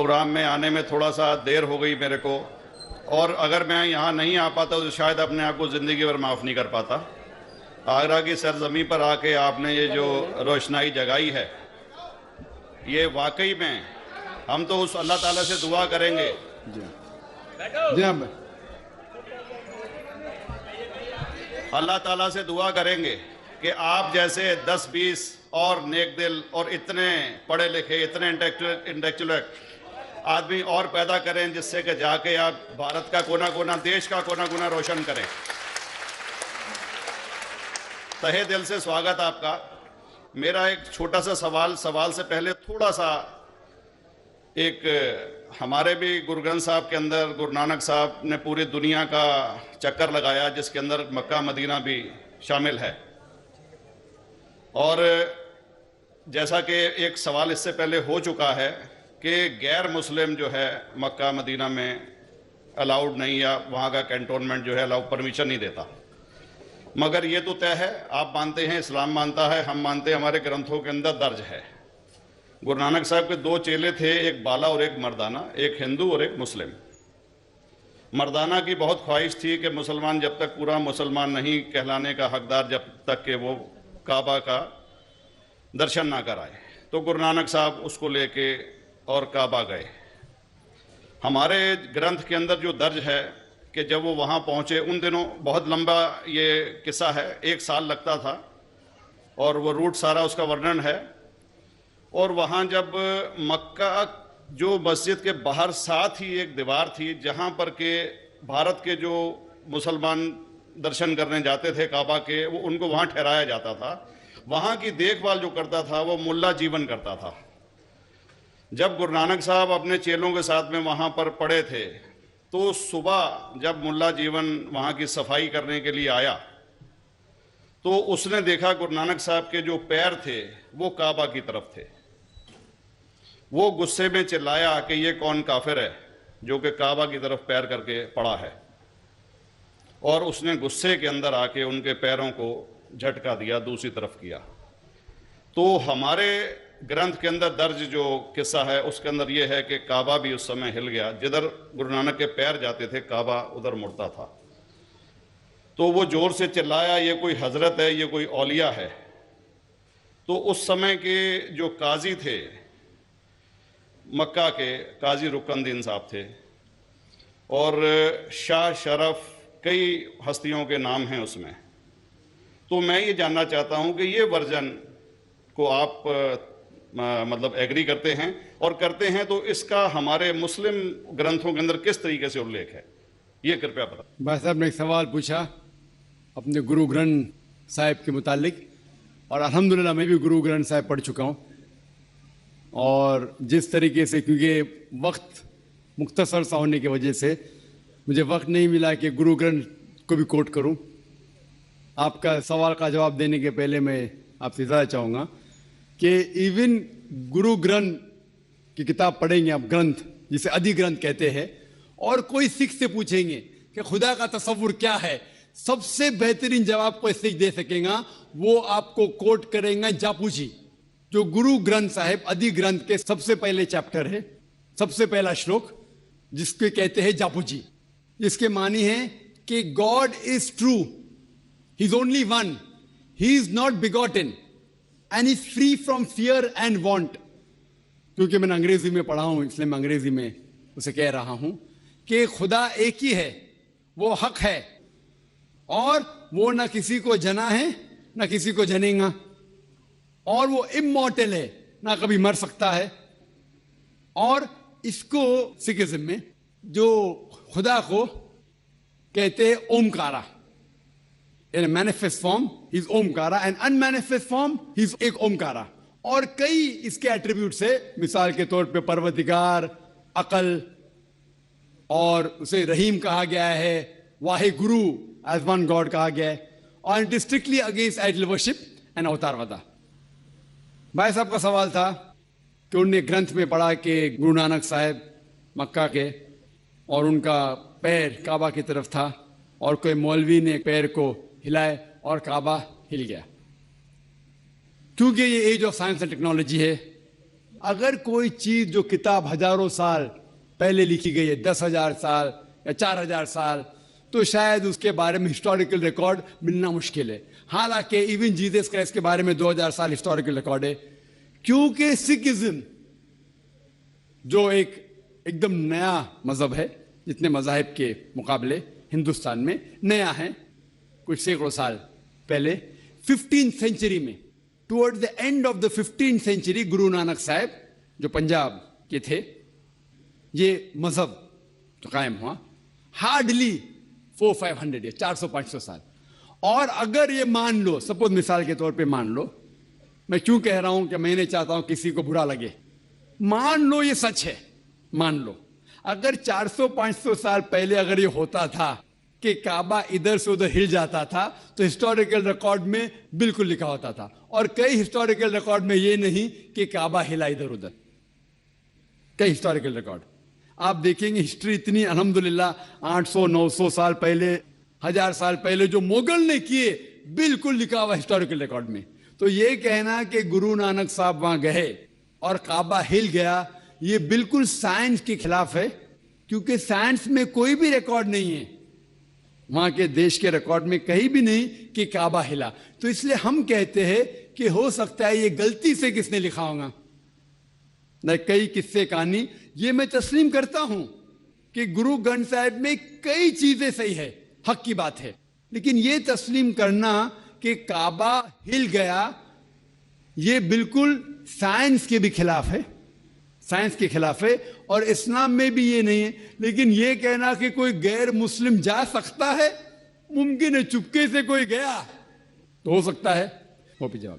Programme में आने में थोड़ा सा देर हो गई मेरे को, और अगर मैं यहाँ नहीं आ पाता तो शायद अपने आप को ज़िंदगी भर माफ़ नहीं कर पाता। आगरा की सरजमी पर आके आपने ये जो रोशनाई जगाई है, ये वाकई में हम तो उस अल्लाह ताला से दुआ करेंगे। जी हाँ, अल्लाह ताला से दुआ करेंगे कि आप जैसे 10-20 और नेक दिल और इतने पढ़े लिखे, इतने इंटेलेक्चुअल आदमी और पैदा करें, जिससे कि जाके आप भारत का कोना कोना, देश का कोना कोना रोशन करें। तहे दिल से स्वागत आपका। मेरा एक छोटा सा सवाल से पहले थोड़ा सा, एक हमारे भी गुरु ग्रंथ साहब के अंदर गुरु नानक साहब ने पूरी दुनिया का चक्कर लगाया, जिसके अंदर मक्का मदीना भी शामिल है। और जैसा कि एक सवाल इससे पहले हो चुका है कि गैर मुस्लिम जो है मक्का मदीना में अलाउड नहीं, या वहाँ का कैंटोनमेंट जो है अलाउ परमिशन नहीं देता। मगर ये तो तय है, आप मानते हैं, इस्लाम मानता है, हम मानते हैं, हमारे ग्रंथों के अंदर दर्ज है। गुरु नानक साहब के 2 चेले थे, एक बाला और एक मर्दाना, एक हिंदू और एक मुस्लिम। मर्दाना की बहुत ख्वाहिश थी कि मुसलमान जब तक पूरा मुसलमान नहीं कहलाने का हकदार, जब तक कि वो काबा का दर्शन ना कराए, तो गुरु नानक साहब उसको लेके और काबा गए। हमारे ग्रंथ के अंदर जो दर्ज है कि जब वो वहाँ पहुँचे, उन दिनों बहुत लंबा ये किस्सा है, 1 साल लगता था, और वो रूट सारा उसका वर्णन है। और वहाँ जब मक्का, जो मस्जिद के बाहर साथ ही एक दीवार थी जहाँ पर के भारत के जो मुसलमान दर्शन करने जाते थे काबा के, वो उनको वहाँ ठहराया जाता था। वहाँ की देखभाल जो करता था वो मुल्ला जीवन करता था। जब गुरु नानक साहब अपने चेलों के साथ में वहाँ पर पड़े थे, तो सुबह जब मुल्ला जीवन वहाँ की सफाई करने के लिए आया, तो उसने देखा गुरु नानक साहब के जो पैर थे वो काबा की तरफ थे। वो गुस्से में चिल्लाया कि ये कौन काफिर है जो कि काबा की तरफ पैर करके पड़ा है, और उसने गुस्से के अंदर आके उनके पैरों को झटका दिया, दूसरी तरफ किया। तो हमारे ग्रंथ के अंदर दर्ज जो किस्सा है उसके अंदर यह है कि काबा भी उस समय हिल गया, जिधर गुरु नानक के पैर जाते थे काबा उधर मुड़ता था। तो वो जोर से चिल्लाया, ये कोई हजरत है, ये कोई औलिया है। तो उस समय के जो काजी थे मक्का के, काजी रुकनदीन साहब थे, और शाह शरफ, कई हस्तियों के नाम हैं उसमें। तो मैं ये जानना चाहता हूं कि ये वर्जन को आप मतलब एग्री करते हैं, और करते हैं तो इसका हमारे मुस्लिम ग्रंथों के अंदर किस तरीके से उल्लेख है, ये कृपया बताएं। भाई साहब ने एक सवाल पूछा अपने गुरु ग्रंथ साहिब के मुतालिक, और अल्हम्दुलिल्लाह मैं भी गुरु ग्रंथ साहिब पढ़ चुका हूँ। और जिस तरीके से, क्योंकि वक्त मुख्तसर सा होने की वजह से मुझे वक्त नहीं मिला कि गुरु ग्रंथ को भी कोट करूँ। आपका सवाल का जवाब देने के पहले मैं आपसे ज़्यादा चाहूँगा कि इवन गुरु ग्रंथ की किताब पढ़ेंगे आप, ग्रंथ जिसे आदि ग्रंथ कहते हैं, और कोई सिख से पूछेंगे कि खुदा का तसव्वुर क्या है, सबसे बेहतरीन जवाब कोई सिख दे सकेगा, वो आपको कोट करेंगे जापूजी, जो गुरु ग्रंथ साहिब आदि ग्रंथ के सबसे पहले चैप्टर है, सबसे पहला श्लोक, जिसके कहते हैं जापूजी। इसके मानी है कि God is true, he is only one, he is not begotten and is free from fear and want. क्योंकि मैंने अंग्रेजी में पढ़ा हूं, इसलिए मैं अंग्रेजी में उसे कह रहा हूं कि खुदा एक ही है, वो हक है, और वो ना किसी को जना है ना किसी को जनेगा, और वो इमॉर्टल है, ना कभी मर सकता है। और इसको सिखिज्म में जो खुदा को कहते हैं Omkara, in manifest form he is Omkara, and unmanifest form he is एक ओमकारा। और कई इसके एट्रीब्यूट्स है, मिसाल के तौर पे परवरदिगार, अकल, और उसे रहीम कहा गया है, Wahe Guru as one God कहा गया है, और it is strictly against idol worship and अवतारवादा। भाई साहब का सवाल था कि उन्होंने ग्रंथ में पढ़ा कि गुरु नानक साहब मक्का के, और उनका पैर काबा की तरफ था, और कोई मौलवी ने पैर को हिलाए और काबा हिल गया। क्योंकि ये age of science and technology है, अगर कोई चीज जो किताब हजारों साल पहले लिखी गई है, 10,000 साल या 4,000 साल, तो शायद उसके बारे में हिस्टोरिकल रिकॉर्ड मिलना मुश्किल है। हालांकि इवन जीसस क्राइस्ट के बारे में 2,000 साल हिस्टोरिकल रिकॉर्ड है, क्योंकि सिखिज्म जो एकदम नया मजहब है, जितने मजाहिब के मुकाबले हिंदुस्तान में नया है, कुछ सैकड़ों साल पहले 15th सेंचुरी में, toward the end of the 15th century, Guru Nanak साहब जो पंजाब के थे, ये मजहब तो कायम हुआ। हार्डली 400-500 या 400-500 साल। और अगर ये मान लो, सपोज मिसाल के तौर पे मान लो, मैं क्यों कह रहा हूं कि मैं नहीं चाहता हूं किसी को बुरा लगे, मान लो ये सच है, मान लो अगर 400-500 साल पहले अगर ये होता था कि काबा इधर से उधर हिल जाता था, तो हिस्टोरिकल रिकॉर्ड में बिल्कुल लिखा होता था। और कई हिस्टोरिकल रिकॉर्ड में ये नहीं कि काबा हिला इधर उधर, कई हिस्टोरिकल रिकॉर्ड आप देखेंगे। हिस्ट्री इतनी अल्हम्दुलिल्लाह 800-900 साल पहले, 1000 साल पहले जो मुगल ने किए, बिल्कुल लिखा हुआ हिस्टोरिकल रिकॉर्ड में। तो ये कहना कि गुरु नानक साहब वहां गए और काबा हिल गया, ये बिल्कुल साइंस के खिलाफ है, क्योंकि साइंस में कोई भी रिकॉर्ड नहीं है, वहां के देश के रिकॉर्ड में कहीं भी नहीं कि काबा हिला। तो इसलिए हम कहते हैं कि हो सकता है ये गलती से किसने लिखा होगा। कई किस्से कहानी ये मैं तस्लीम करता हूं कि गुरु ग्रंथ साहिब में कई चीजें सही है, हक की बात है, लेकिन ये तस्लीम करना कि काबा हिल गया, ये बिल्कुल साइंस के भी खिलाफ है, साइंस के खिलाफ है। और इस्लाम में भी ये नहीं है। लेकिन ये कहना कि कोई गैर मुस्लिम जा सकता है, मुमकिन है, चुपके से कोई गया तो हो सकता है। वो भी जवाब